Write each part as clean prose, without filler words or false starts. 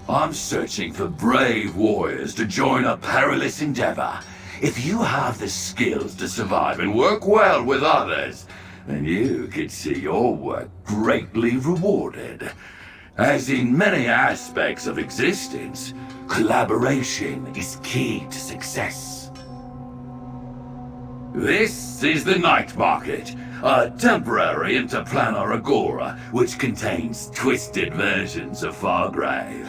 I'm searching for brave warriors to join a perilous endeavor. If you have the skills to survive and work well with others, then you could see your work greatly rewarded. As in many aspects of existence, collaboration is key to success. This is the Night Market, a temporary interplanar agora which contains twisted versions of Fargrave.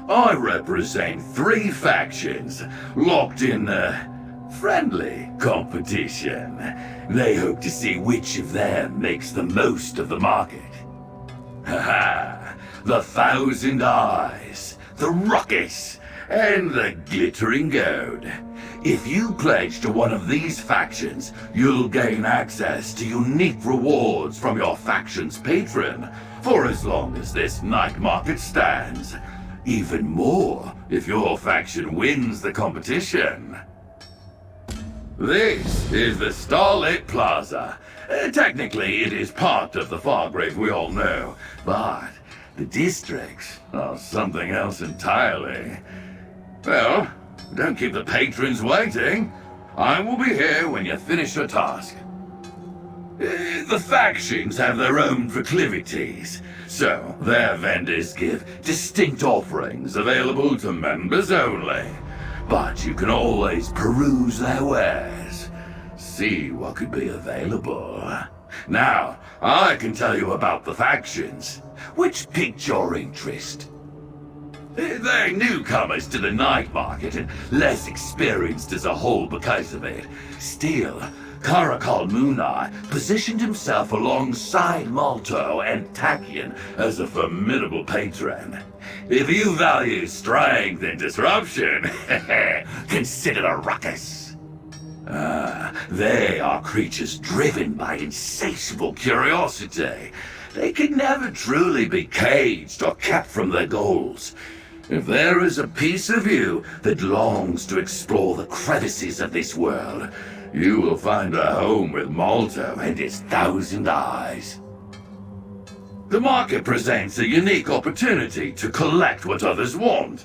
I represent 3 factions, locked in friendly competition. They hope to see which of them makes the most of the market. Haha, the Thousand Eyes, the Ruckus, and the Glittering Goad. If you pledge to one of these factions, you'll gain access to unique rewards from your faction's patron for as long as this night market stands. Even more if your faction wins the competition. This is the Starlit Plaza. Technically, it is part of the Fargrave we all know, but the districts are something else entirely. Well, don't keep the patrons waiting. I will be here when you finish your task. The factions have their own proclivities, so their vendors give distinct offerings available to members only. But you can always peruse their wares, see what could be available. Now, I can tell you about the factions. Which piqued your interest? They're newcomers to the night market and less experienced as a whole because of it. Still, Kharakhal positioned himself alongside Molto and Tachien as a formidable patron. If you value strength and disruption, consider the Ruckus. They are creatures driven by insatiable curiosity. They can never truly be caged or kept from their goals. If there is a piece of you that longs to explore the crevices of this world, you will find a home with Molto and his Thousand Eyes. The market presents a unique opportunity to collect what others want.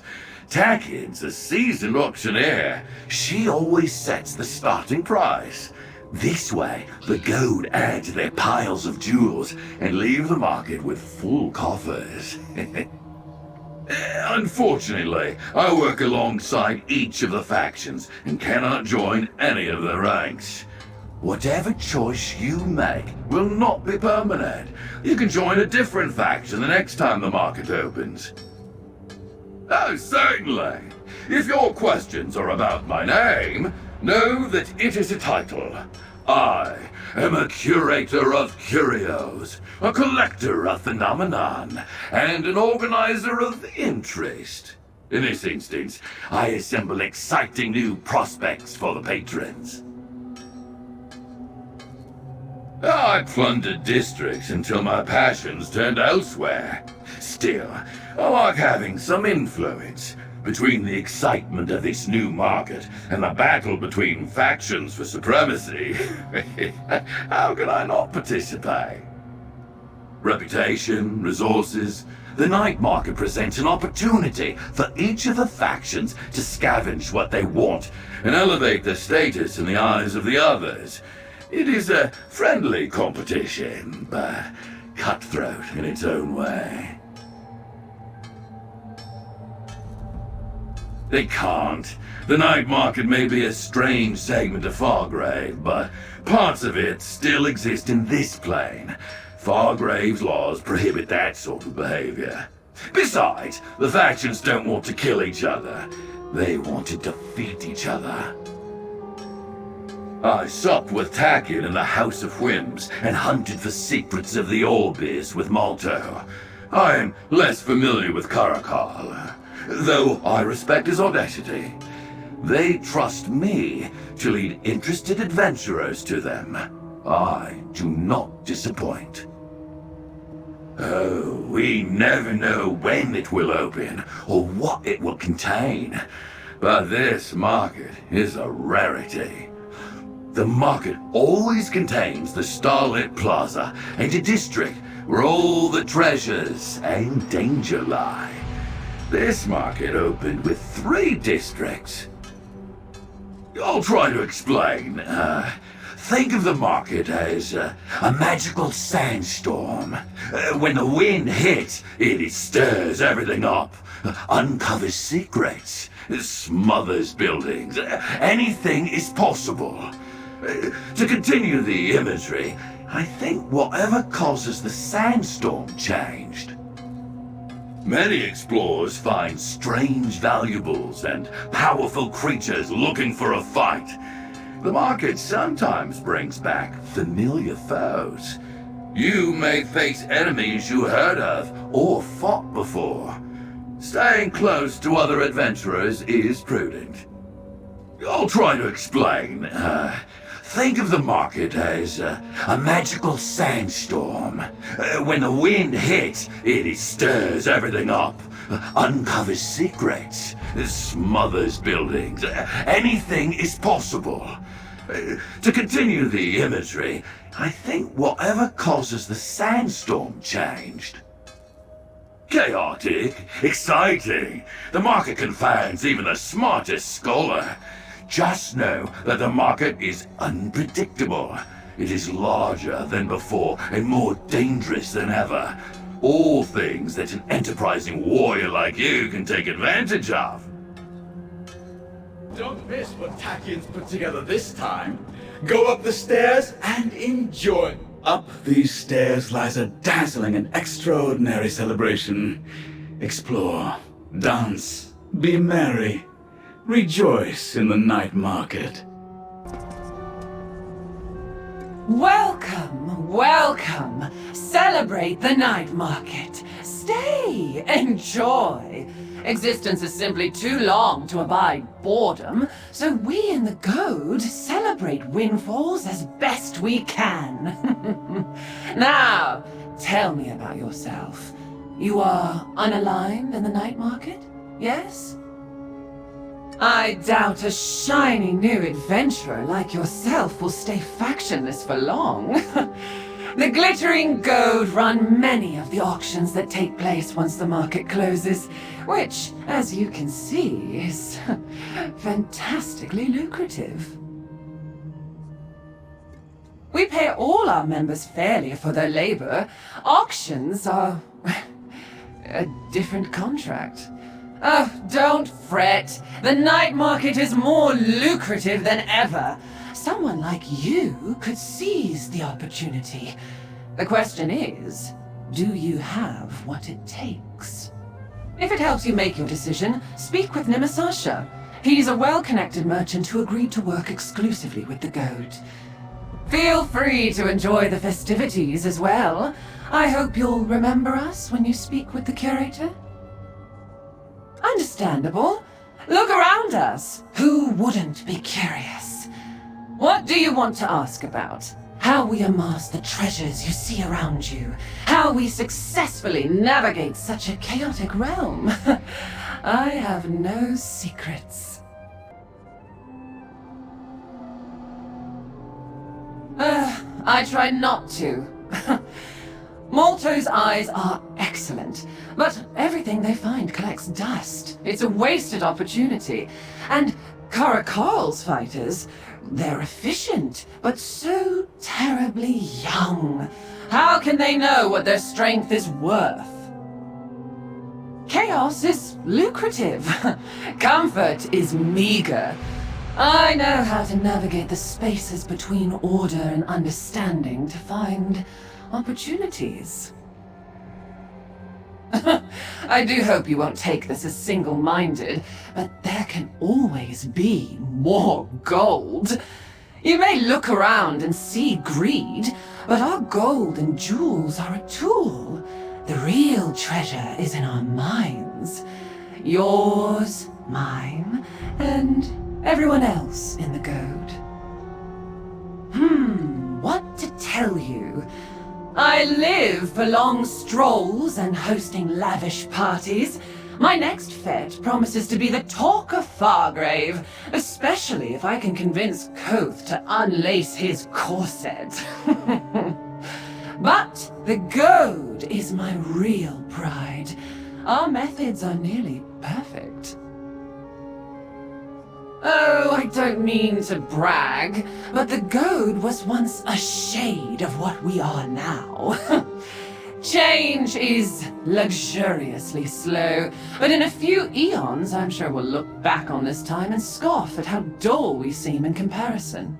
Tachien's a seasoned auctioneer. She always sets the starting price. This way, the gold add to their piles of jewels and leave the market with full coffers. Unfortunately, I work alongside each of the factions and cannot join any of the ranks. Whatever choice you make will not be permanent. You can join a different faction the next time the market opens. Oh, certainly. If your questions are about my name, know that it is a title. I am a curator of curios, a collector of phenomenon, and an organizer of interest. In this instance, I assemble exciting new prospects for the patrons. I plundered districts until my passions turned elsewhere. Still, I like having some influence. Between the excitement of this new market and the battle between factions for supremacy, how can I not participate? Reputation, resources, the night market presents an opportunity for each of the factions to scavenge what they want and elevate their status in the eyes of the others. It is a friendly competition, but cutthroat in its own way. They can't. The night market may be a strange segment of Fargrave, but parts of it still exist in this plane. Fargrave's laws prohibit that sort of behavior. Besides, the factions don't want to kill each other. They want to defeat each other. I supped with Tachien in the House of Whims and hunted for secrets of the Orbis with Molto. I am less familiar with Kharakhal, though I respect his audacity. They trust me to lead interested adventurers to them. I do not disappoint. Oh, we never know when it will open or what it will contain. But this market is a rarity. The market always contains the Starlit Plaza and a district where all the treasures and danger lie. This market opened with 3 districts. I'll try to explain. Think of the market as a magical sandstorm. When the wind hits, it stirs everything up, uncovers secrets, smothers buildings. Anything is possible. To continue the imagery, I think whatever causes the sandstorm changed. Many explorers find strange valuables and powerful creatures looking for a fight. The market sometimes brings back familiar foes. You may face enemies you heard of or fought before. Staying close to other adventurers is prudent. I'll try to explain. Think of the market as a magical sandstorm. When the wind hits, it stirs everything up, uncovers secrets, smothers buildings. Anything is possible. To continue the imagery, I think whatever causes the sandstorm changed. Chaotic, exciting. The market confounds even the smartest scholar. Just know that the market is unpredictable. It is larger than before and more dangerous than ever. All things that an enterprising warrior like you can take advantage of. Don't miss what Tachien's put together this time. Go up the stairs and enjoy. Up these stairs lies a dazzling and extraordinary celebration. Explore, dance, be merry. Rejoice in the night market. Welcome, welcome. Celebrate the night market. Stay, enjoy. Existence is simply too long to abide boredom, so we in the Goad celebrate windfalls as best we can. Now, tell me about yourself. You are unaligned in the night market, yes? I doubt a shiny new adventurer like yourself will stay factionless for long. The Glittering Goad run many of the auctions that take place once the market closes, which, as you can see, is fantastically lucrative. We pay all our members fairly for their labor. Auctions are a different contract. Oh, don't fret. The night market is more lucrative than ever. Someone like you could seize the opportunity. The question is, do you have what it takes? If it helps you make your decision, speak with Nimisasha. He's a well-connected merchant who agreed to work exclusively with the Goad. Feel free to enjoy the festivities as well. I hope you'll remember us when you speak with the Curator. Understandable. Look around us. Who wouldn't be curious? What do you want to ask about? How we amass the treasures you see around you. How we successfully navigate such a chaotic realm. I have no secrets. I try not to. Molto's eyes are excellent, but everything they find collects dust. It's a wasted opportunity. And Kharakhal's fighters, they're efficient, but so terribly young. How can they know what their strength is worth? Chaos is lucrative. Comfort is meager. I know how to navigate the spaces between order and understanding to find opportunities. I do hope you won't take this as single-minded, but there can always be more gold. You may look around and see greed, but our gold and jewels are a tool. The real treasure is in our minds. Yours, mine, and everyone else in the Goad. What to tell you? I live for long strolls and hosting lavish parties. My next fete promises to be the talk of Fargrave, especially if I can convince Koth to unlace his corset. But the Goad is my real pride. Our methods are nearly perfect. Oh, I don't mean to brag, but the Goad was once a shade of what we are now. Change is luxuriously slow, but in a few eons, I'm sure we'll look back on this time and scoff at how dull we seem in comparison.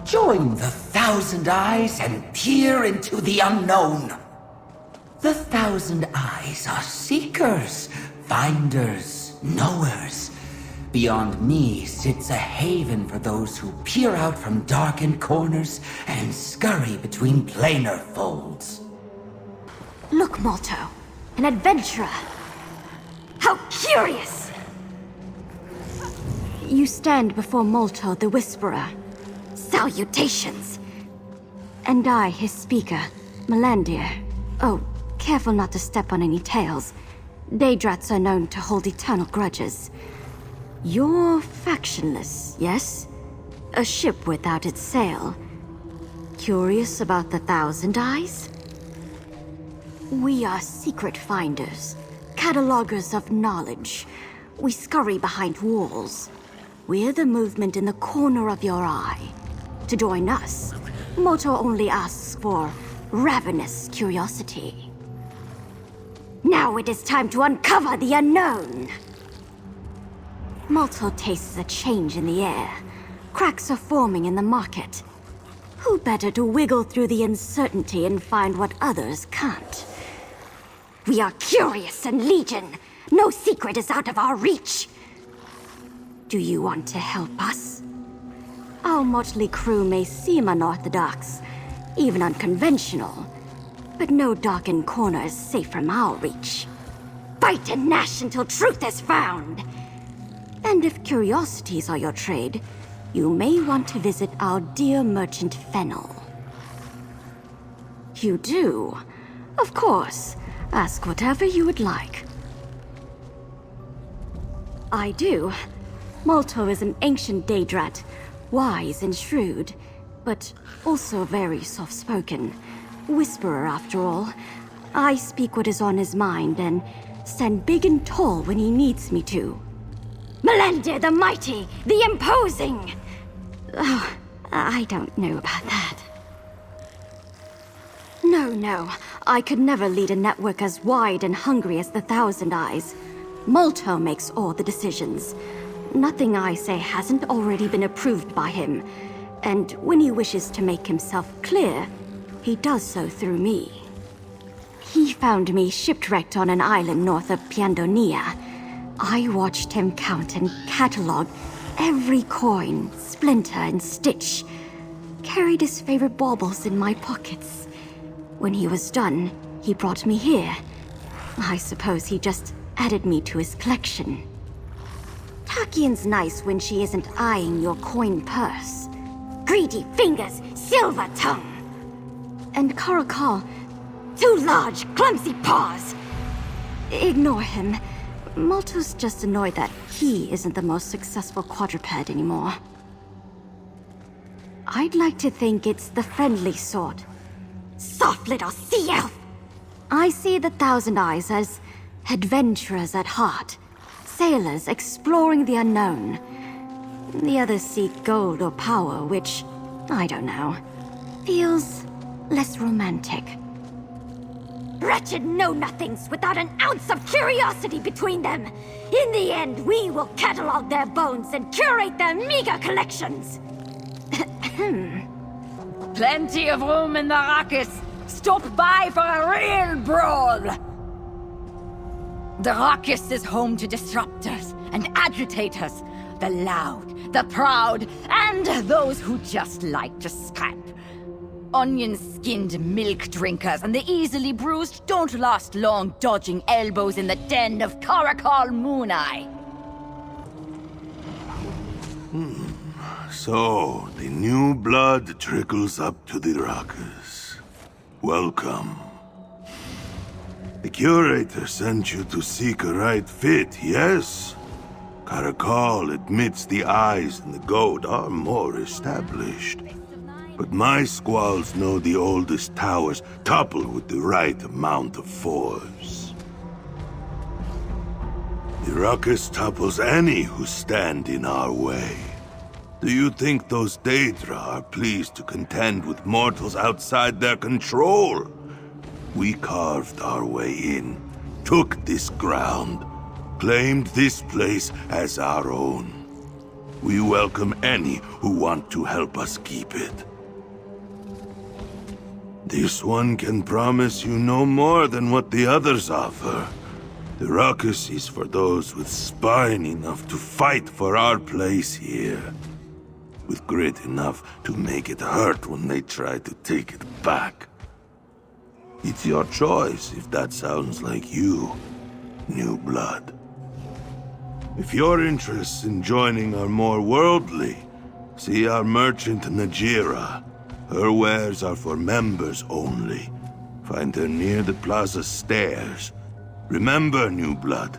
Join the Thousand Eyes and peer into the unknown. The Thousand Eyes are seekers, finders, knowers. Beyond me sits a haven for those who peer out from darkened corners and scurry between planar folds. Look, Molto, an adventurer. How curious! You stand before Molto the Whisperer. Salutations! And I, his speaker, Melandir. Oh, careful not to step on any tails. Daydrats are known to hold eternal grudges. You're factionless, yes? A ship without its sail. Curious about the Thousand Eyes? We are secret finders, catalogers of knowledge. We scurry behind walls. We're the movement in the corner of your eye. To join us, Molto only asks for ravenous curiosity. Now it is time to uncover the unknown. Molto tastes a change in the air. Cracks are forming in the market. Who better to wiggle through the uncertainty and find what others can't? We are curious and legion. No secret is out of our reach. Do you want to help us? Our motley crew may seem unorthodox, even unconventional, but no darkened corner is safe from our reach. Fight and gnash until truth is found. And if curiosities are your trade, you may want to visit our dear merchant Fennel. You do? Of course. Ask whatever you would like. I do. Molto is an ancient Daedrat, wise and shrewd, but also very soft-spoken. Whisperer, after all. I speak what is on his mind and stand big and tall when he needs me to. Melandir the Mighty, the Imposing! Oh, I don't know about that. No. I could never lead a network as wide and hungry as the Thousand Eyes. Molto makes all the decisions. Nothing I say hasn't already been approved by him. And when he wishes to make himself clear, he does so through me. He found me shipwrecked on an island north of Piandonia. I watched him count and catalog every coin, splinter, and stitch. Carried his favorite baubles in my pockets. When he was done, he brought me here. I suppose he just added me to his collection. Tachien's nice when she isn't eyeing your coin purse. Greedy fingers, silver tongue. And Kharakhal, too large, clumsy paws. Ignore him. Molto's just annoyed that he isn't the most successful quadruped anymore. I'd like to think it's the friendly sort. Soft little sea elf! I see the Thousand Eyes as adventurers at heart. Sailors exploring the unknown. The others seek gold or power, which, I don't know, feels less romantic. Wretched know-nothings without an ounce of curiosity between them. In the end, we will catalog their bones and curate their meager collections. Plenty of room in the Ruckus. Stop by for a real brawl. The Ruckus is home to disruptors and agitators. The loud, the proud, and those who just like to scrap. Onion-skinned milk drinkers and the easily bruised don't last long dodging elbows in the den of Kharakhal Mooneye. So, the new blood trickles up to the Ruckus. Welcome. The Curator sent you to seek a right fit, yes? Kharakhal admits the eyes and the goad are more established. But my squalls know the oldest towers topple with the right amount of force. The Ruckus topples any who stand in our way. Do you think those Daedra are pleased to contend with mortals outside their control? We carved our way in, took this ground, claimed this place as our own. We welcome any who want to help us keep it. This one can promise you no more than what the others offer. The Ruckus is for those with spine enough to fight for our place here. With grit enough to make it hurt when they try to take it back. It's your choice if that sounds like you, new blood. If your interests in joining are more worldly, see our merchant Najira. Her wares are for members only. Find her near the plaza stairs. Remember, new blood,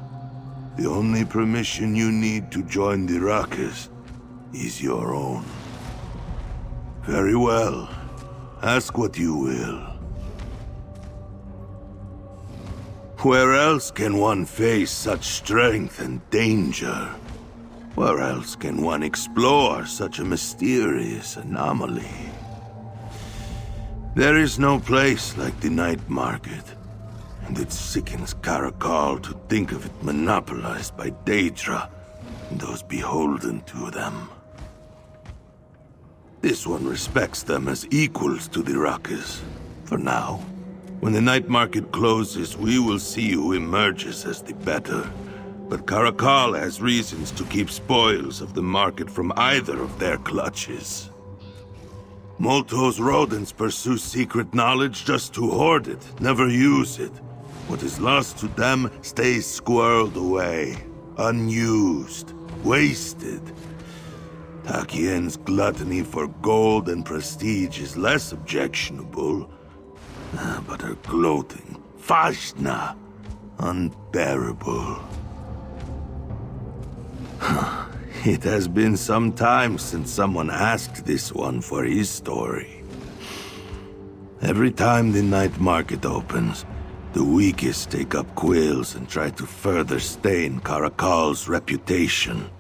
the only permission you need to join the Ruckus is your own. Very well. Ask what you will. Where else can one face such strength and danger? Where else can one explore such a mysterious anomaly? There is no place like the night market, and it sickens Kharakhal to think of it monopolized by Daedra and those beholden to them. This one respects them as equals to the Ruckus, for now. When the night market closes, we will see who emerges as the better. But Kharakhal has reasons to keep spoils of the market from either of their clutches. Molto's rodents pursue secret knowledge just to hoard it, never use it. What is lost to them stays squirreled away, unused, wasted. Tachien's gluttony for gold and prestige is less objectionable. But her gloating, Fashna, unbearable. It has been some time since someone asked this one for his story. Every time the night market opens, the weakest take up quills and try to further stain Kharakhal's reputation.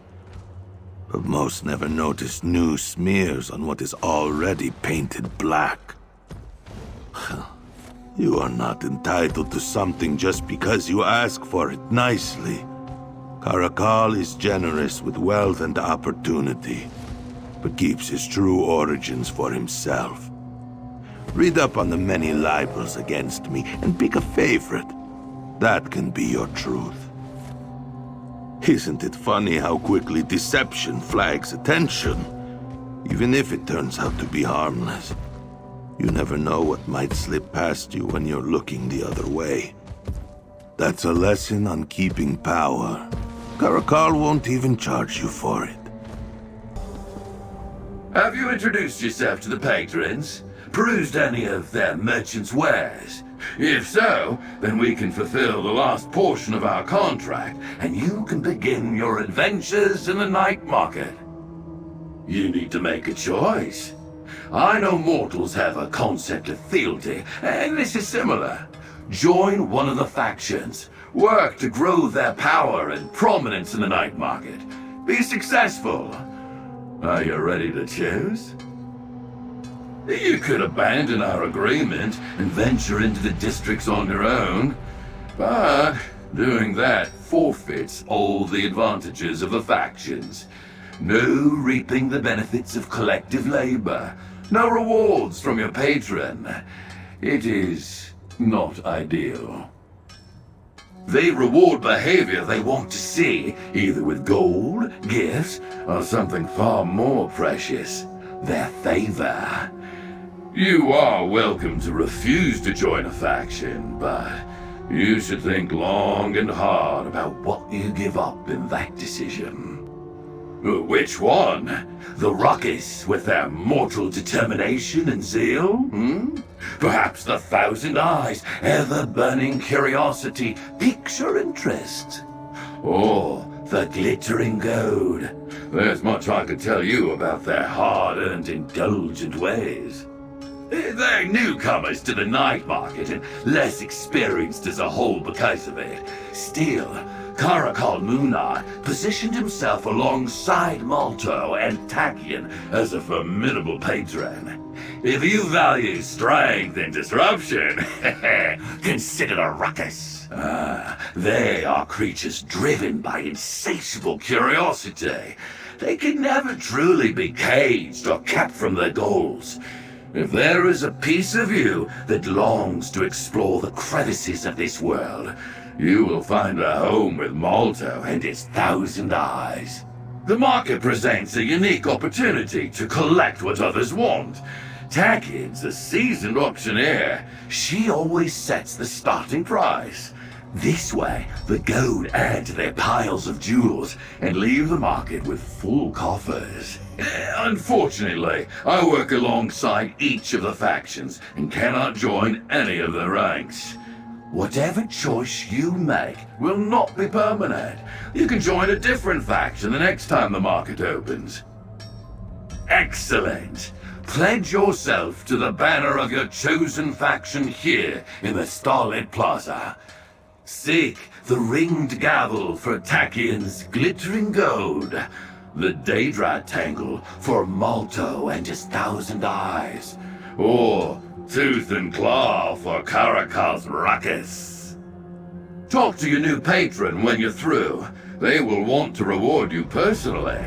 But most never notice new smears on what is already painted black. You are not entitled to something just because you ask for it nicely. Kharakhal is generous with wealth and opportunity, but keeps his true origins for himself. Read up on the many libels against me and pick a favorite. That can be your truth. Isn't it funny how quickly deception flags attention, even if it turns out to be harmless? You never know what might slip past you when you're looking the other way. That's a lesson on keeping power. Kharakhal won't even charge you for it. Have you introduced yourself to the patrons? Perused any of their merchants' wares? If so, then we can fulfill the last portion of our contract, and you can begin your adventures in the night market. You need to make a choice. I know mortals have a concept of fealty, and this is similar. Join one of the factions. Work to grow their power and prominence in the night market. Be successful. Are you ready to choose? You could abandon our agreement and venture into the districts on your own, but doing that forfeits all the advantages of the factions. No reaping the benefits of collective labor. No rewards from your patron. It is not ideal. They reward behavior they want to see, either with gold, gifts, or something far more precious, their favor. You are welcome to refuse to join a faction, but you should think long and hard about what you give up in that decision. Which one? The Ruckus with their mortal determination and zeal? Perhaps the 1,000 eyes, ever-burning curiosity piques your interest? Or the Glittering Goad? There's much I could tell you about their hard-earned, indulgent ways. They're newcomers to the night market and less experienced as a whole because of it. Still, Kharakhal Munad positioned himself alongside Molto and Tachien as a formidable patron. If you value strength and disruption, consider the Ruckus. They are creatures driven by insatiable curiosity. They can never truly be caged or kept from their goals. If there is a piece of you that longs to explore the crevices of this world, you will find a home with Molto and its 1,000 eyes. The market presents a unique opportunity to collect what others want. Tachien's a seasoned auctioneer. She always sets the starting price. This way, the gold add to their piles of jewels and leave the market with full coffers. Unfortunately, I work alongside each of the factions and cannot join any of the ranks. Whatever choice you make will not be permanent. You can join a different faction the next time the market opens. Excellent! Pledge yourself to the banner of your chosen faction here in the Starlit Plaza. Seek the ringed gavel for Tachien's Glittering Goad, the Daedra Tangle for Molto and his 1,000 eyes, or Tooth and Claw for Kharakhal's Ruckus. Talk to your new patron when you're through. They will want to reward you personally.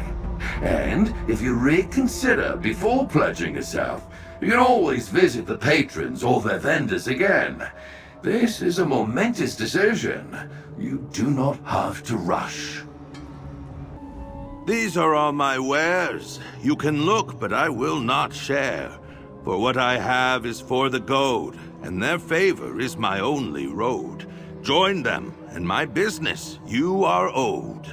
And if you reconsider before pledging yourself, you can always visit the patrons or their vendors again. This is a momentous decision. You do not have to rush. These are all my wares. You can look, but I will not share. For what I have is for the goad, and their favor is my only road. Join them, and my business you are owed.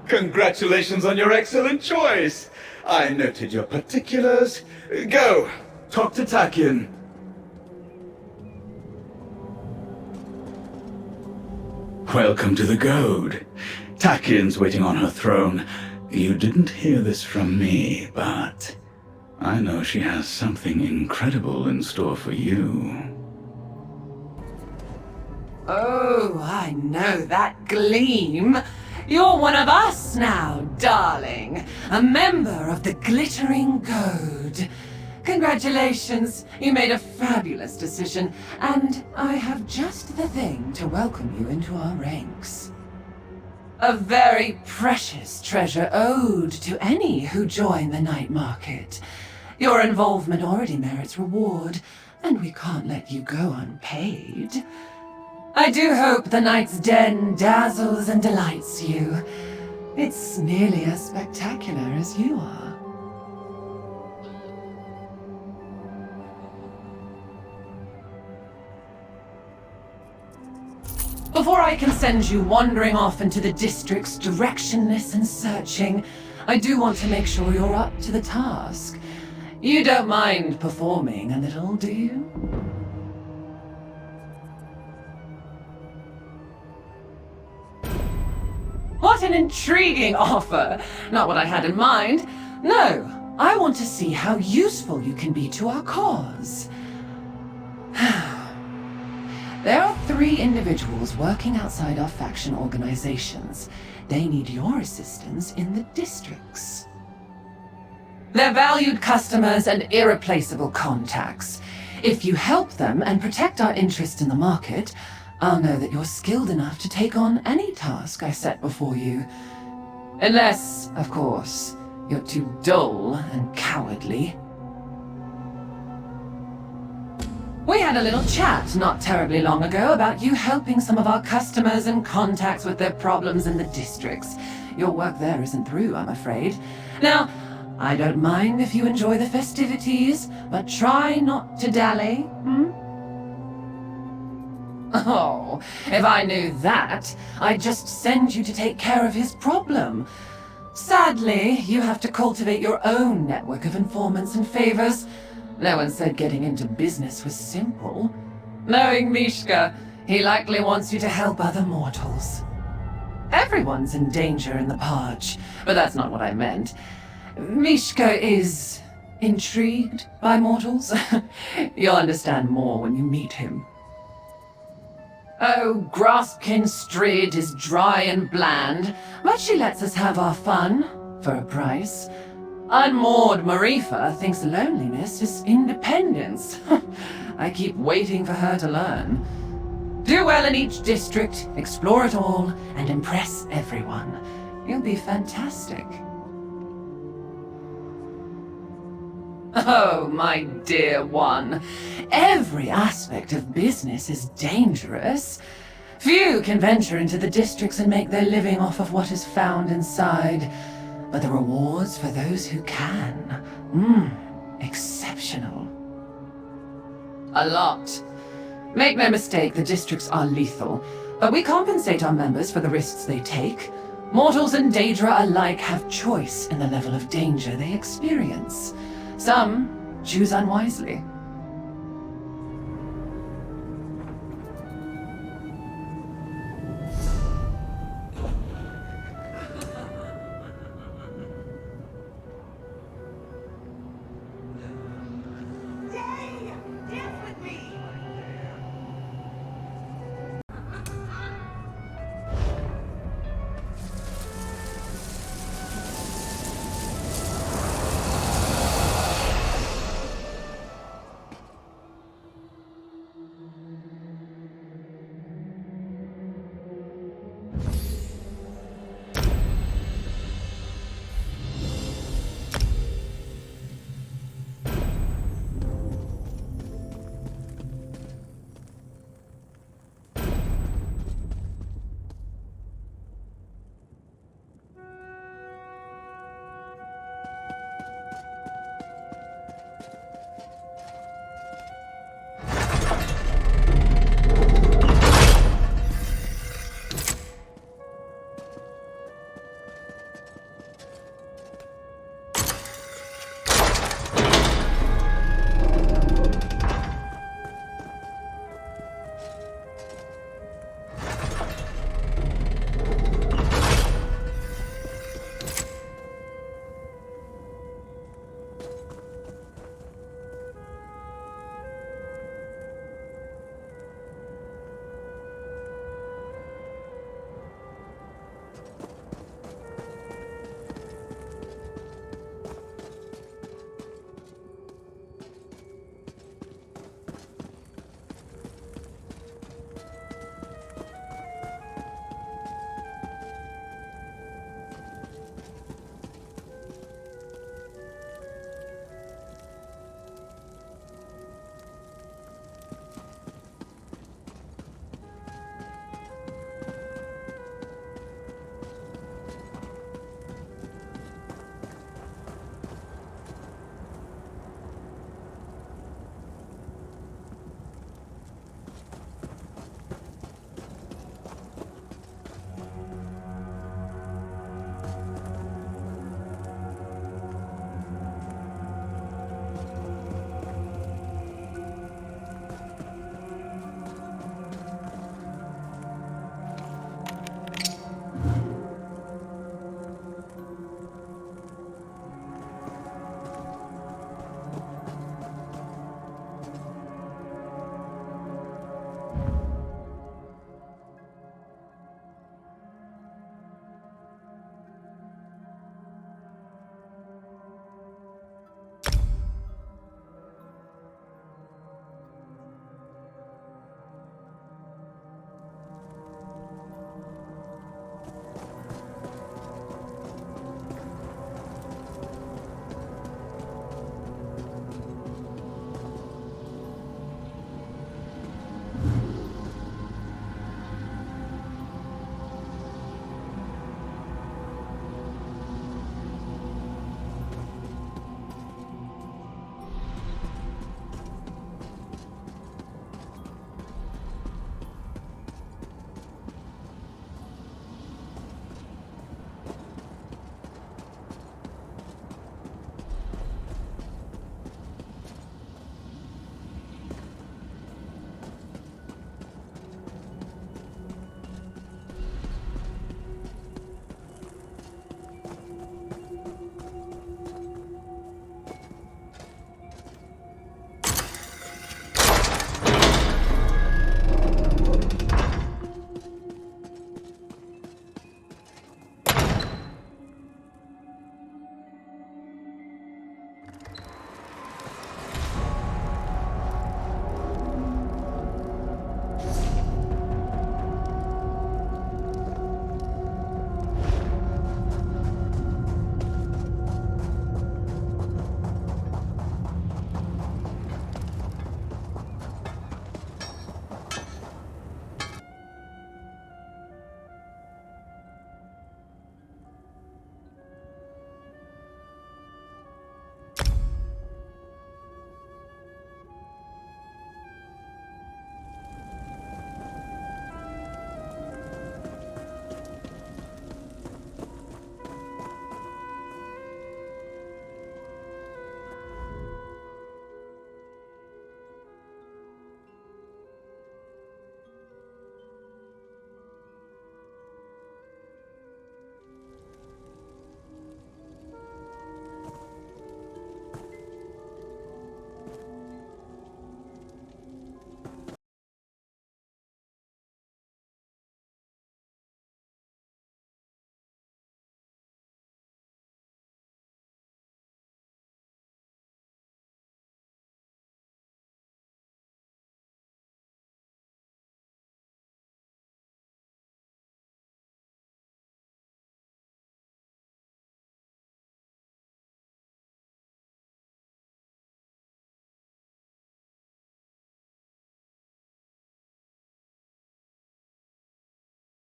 Congratulations on your excellent choice. I noted your particulars. Go, talk to Tachien. Welcome to the Goad. Tachien's waiting on her throne. You didn't hear this from me, but I know she has something incredible in store for you. Oh, I know that gleam. You're one of us now, darling. A member of the Glittering Goad. Congratulations, you made a fabulous decision, and I have just the thing to welcome you into our ranks. A very precious treasure owed to any who join the night market. Your involvement already merits reward, and we can't let you go unpaid. I do hope the night's den dazzles and delights you. It's nearly as spectacular as you are. Before I can send you wandering off into the districts directionless and searching, I do want to make sure you're up to the task. You don't mind performing a little, do you? What an intriguing offer! Not what I had in mind. No, I want to see how useful you can be to our cause. There are 3 individuals working outside our faction organizations. They need your assistance in the districts. They're valued customers and irreplaceable contacts. If you help them and protect our interest in the market, I'll know that you're skilled enough to take on any task I set before you. Unless, of course, you're too dull and cowardly. We had a little chat not terribly long ago about you helping some of our customers and contacts with their problems in the districts. Your work there isn't through, I'm afraid. Now, I don't mind if you enjoy the festivities, but try not to dally, Oh, if I knew that, I'd just send you to take care of his problem. Sadly, you have to cultivate your own network of informants and favors. No one said getting into business was simple. Knowing Mishka, he likely wants you to help other mortals. Everyone's in danger in the Podge, but that's not what I meant. Mishka is intrigued by mortals. You'll understand more when you meet him. Oh, Graskin Strid is dry and bland, but she lets us have our fun, for a price. Unmoored Marifa thinks loneliness is independence. I keep waiting for her to learn. Do well in each district, explore it all, and impress everyone. You'll be fantastic. Oh, my dear one. Every aspect of business is dangerous. Few can venture into the districts and make their living off of what is found inside. But the rewards for those who can, exceptional. A lot. Make no mistake, the districts are lethal, but we compensate our members for the risks they take. Mortals and Daedra alike have choice in the level of danger they experience. Some choose unwisely.